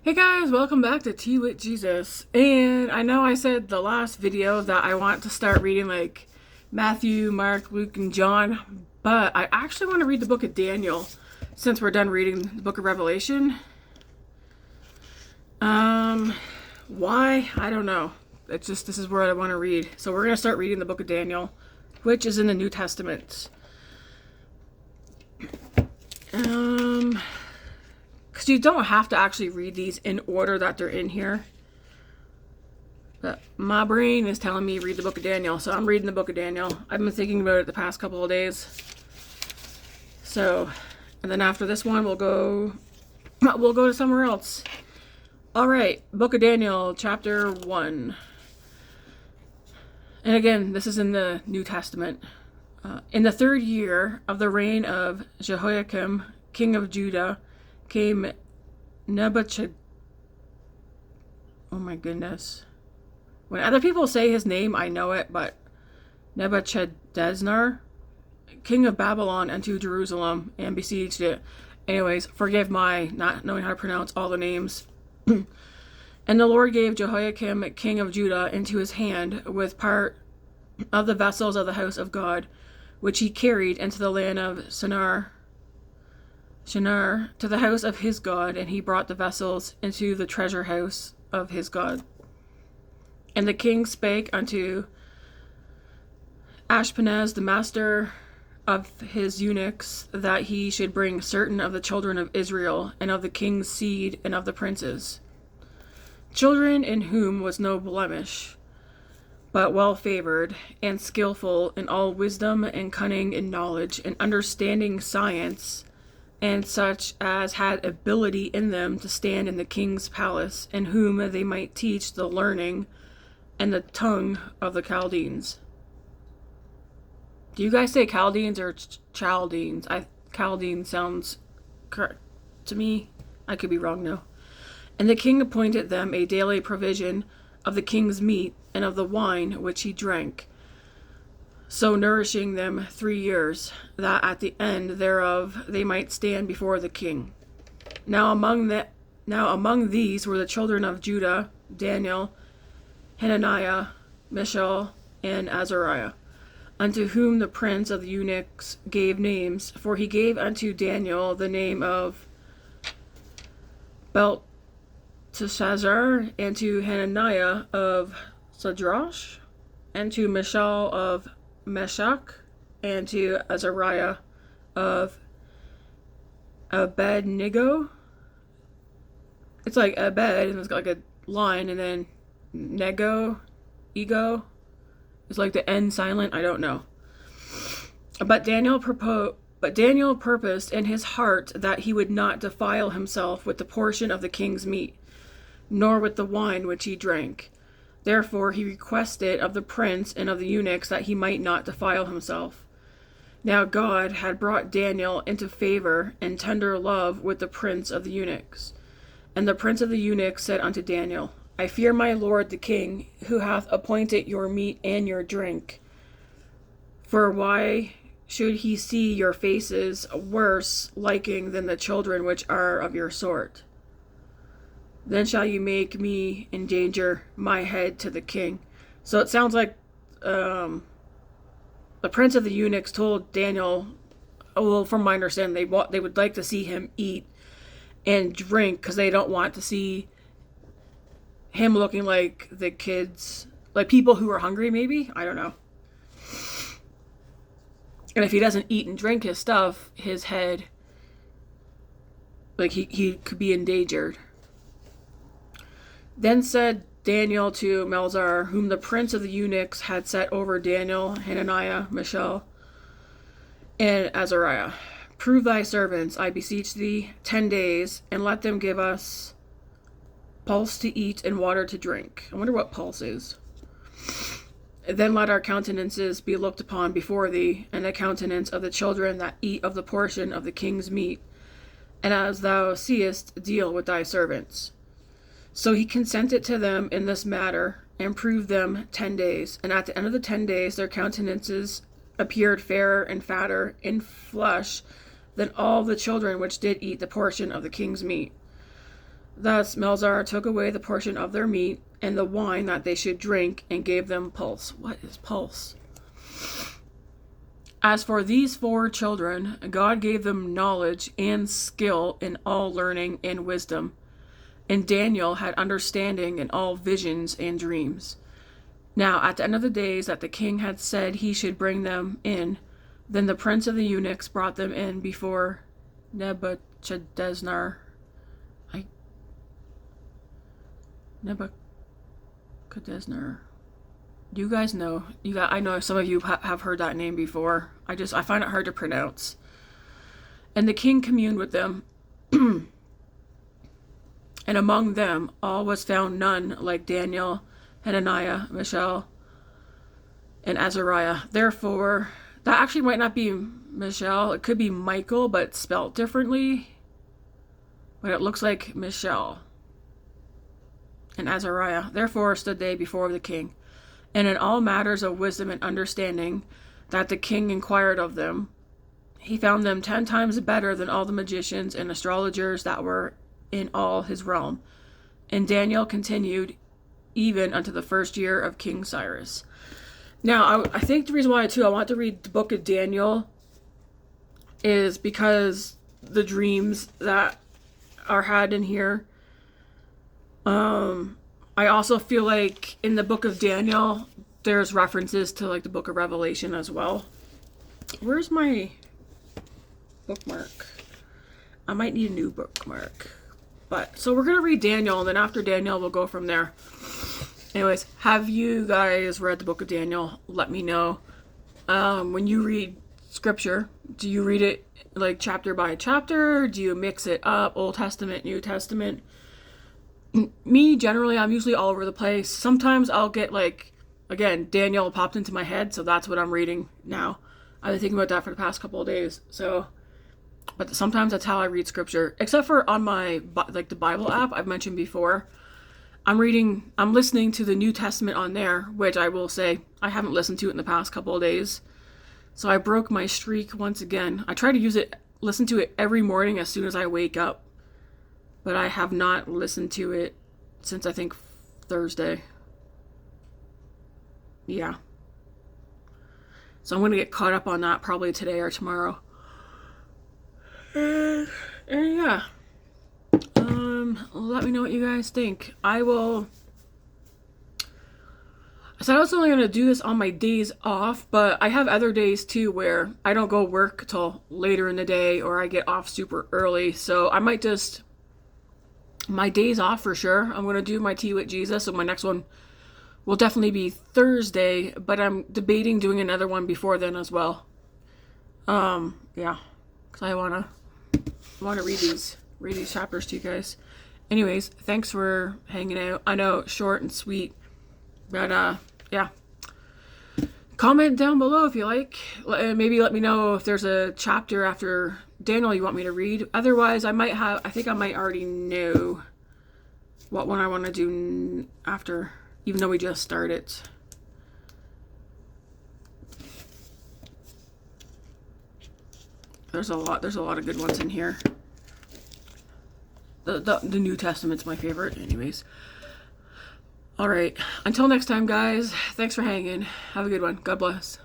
Hey guys, welcome back to Tea with Jesus. And I know I said the last video that I want to start reading like Matthew, Mark, Luke, and John, but I actually want to read the book of Daniel since we're done reading the book of Revelation. Why? I don't know. It's just this is where I want to read. So we're going to start reading the book of Daniel, which is in the New Testament. Because you don't have to actually read these in order that they're in here. But my brain is telling me read the book of Daniel, so I'm reading the book of Daniel. I've been thinking about it the past couple of days. So, and then after this one, we'll go to somewhere else. All right, book of Daniel, chapter 1. And again, this is in the New Testament. In the 3rd year of the reign of Jehoiakim, king of Judah, came Nebuchadnezzar. Oh my goodness. When other people say his name, I know it, but Nebuchadnezzar, king of Babylon, unto Jerusalem and besieged it. Anyways, forgive my not knowing how to pronounce all the names. And the Lord gave Jehoiakim, king of Judah, into his hand with part of the vessels of the house of God, which he carried into the land of Shinar to the house of his God, and he brought the vessels into the treasure house of his God. And the king spake unto Ashpenaz, the master of his eunuchs, that he should bring certain of the children of Israel, and of the king's seed, and of the princes, children in whom was no blemish, but well favored, and skillful in all wisdom, and cunning in knowledge, and understanding science, and such as had ability in them to stand in the king's palace, and whom they might teach the learning and the tongue of the Chaldeans. Do you guys say Chaldeans or Chaldeans? Chaldean sounds correct to me. I could be wrong though. And the king appointed them a daily provision of the king's meat and of the wine which he drank, so nourishing them 3 years, that at the end thereof they might stand before the king. Now among these were the children of Judah, Daniel, Hananiah, Mishael, and Azariah, unto whom the prince of the eunuchs gave names, for he gave unto Daniel the name of Belteshazzar, and to Hananiah of Sadrach, and to Mishael of Meshach, and to Azariah of Abednego. It's like Abed, and it's got like a line, and then ego. It's like the N silent. I don't know. But Daniel purposed in his heart that he would not defile himself with the portion of the king's meat, nor with the wine which he drank. Therefore he requested of the prince and of the eunuchs that he might not defile himself. Now God had brought Daniel into favor and tender love with the prince of the eunuchs. And the prince of the eunuchs said unto Daniel, I fear my lord the king, who hath appointed your meat and your drink. For why should he see your faces worse liking than the children which are of your sort? Then shall you make me endanger my head to the king. So it sounds like the prince of the eunuchs told Daniel, well, from my understanding, they would like to see him eat and drink because they don't want to see him looking like the kids, like people who are hungry, maybe? I don't know. And if he doesn't eat and drink his stuff, his head, like he could be endangered. Then said Daniel to Melzar, whom the prince of the eunuchs had set over Daniel, Hananiah, Mishael, and Azariah, prove thy servants, I beseech thee, 10 days, and let them give us pulse to eat and water to drink. I wonder what pulse is. Then let our countenances be looked upon before thee, and the countenance of the children that eat of the portion of the king's meat, and as thou seest, deal with thy servants. So he consented to them in this matter, and proved them 10 days. And at the end of the 10 days, their countenances appeared fairer and fatter in flesh than all the children which did eat the portion of the king's meat. Thus Melzar took away the portion of their meat and the wine that they should drink, and gave them pulse. What is pulse? As for these 4 children, God gave them knowledge and skill in all learning and wisdom. And Daniel had understanding in all visions and dreams. Now, at the end of the days that the king had said he should bring them in, then the prince of the eunuchs brought them in before Nebuchadnezzar. Nebuchadnezzar. You guys know. I know some of you have heard that name before. I find it hard to pronounce. And the king communed with them. And among them all was found none like Daniel, Hananiah, Mishael, and Azariah. Therefore, that actually might not be Mishael. It could be Michael, but spelt differently. But it looks like Mishael and Azariah. Therefore stood they before the king, and in all matters of wisdom and understanding that the king inquired of them, he found them 10 times better than all the magicians and astrologers that were in all his realm. And Daniel continued even unto the 1st year of King Cyrus. Now, I think the reason why, too, I want to read the book of Daniel is because the dreams that are had in here. I also feel like in the book of Daniel, there's references to like the book of Revelation as well. Where's my bookmark? I might need a new bookmark. But so we're going to read Daniel, and then after Daniel, we'll go from there. Anyways, have you guys read the book of Daniel? Let me know. When you read scripture, do you read it like chapter by chapter? Do you mix it up, Old Testament, New Testament? Me, generally, I'm usually all over the place. Sometimes I'll get like, again, Daniel popped into my head, so that's what I'm reading now. I've been thinking about that for the past couple of days. So, but sometimes that's how I read scripture. Except for on my, like the Bible app I've mentioned before. I'm listening to the New Testament on there, which I will say I haven't listened to it in the past couple of days. So I broke my streak once again. I try to listen to it every morning as soon as I wake up. But I have not listened to it since I think Thursday. Yeah. So I'm going to get caught up on that probably today or tomorrow. And yeah. Let me know what you guys think. I said I was only going to do this on my days off, but I have other days too where I don't go work till later in the day, or I get off super early. So I might just, my days off for sure, I'm going to do my tea with Jesus. So my next one will definitely be Thursday, but I'm debating doing another one before then as well. Yeah, because I want to read these chapters to you guys. Anyways, thanks for hanging out. I know, short and sweet, but yeah. Comment down below if you like. Maybe let me know if there's a chapter after Daniel you want me to read. Otherwise, I think I might already know what one I want to do after, even though we just started. There's a lot of good ones in here. The New Testament's my favorite, anyways. All right. Until next time, guys. Thanks for hanging. Have a good one. God bless.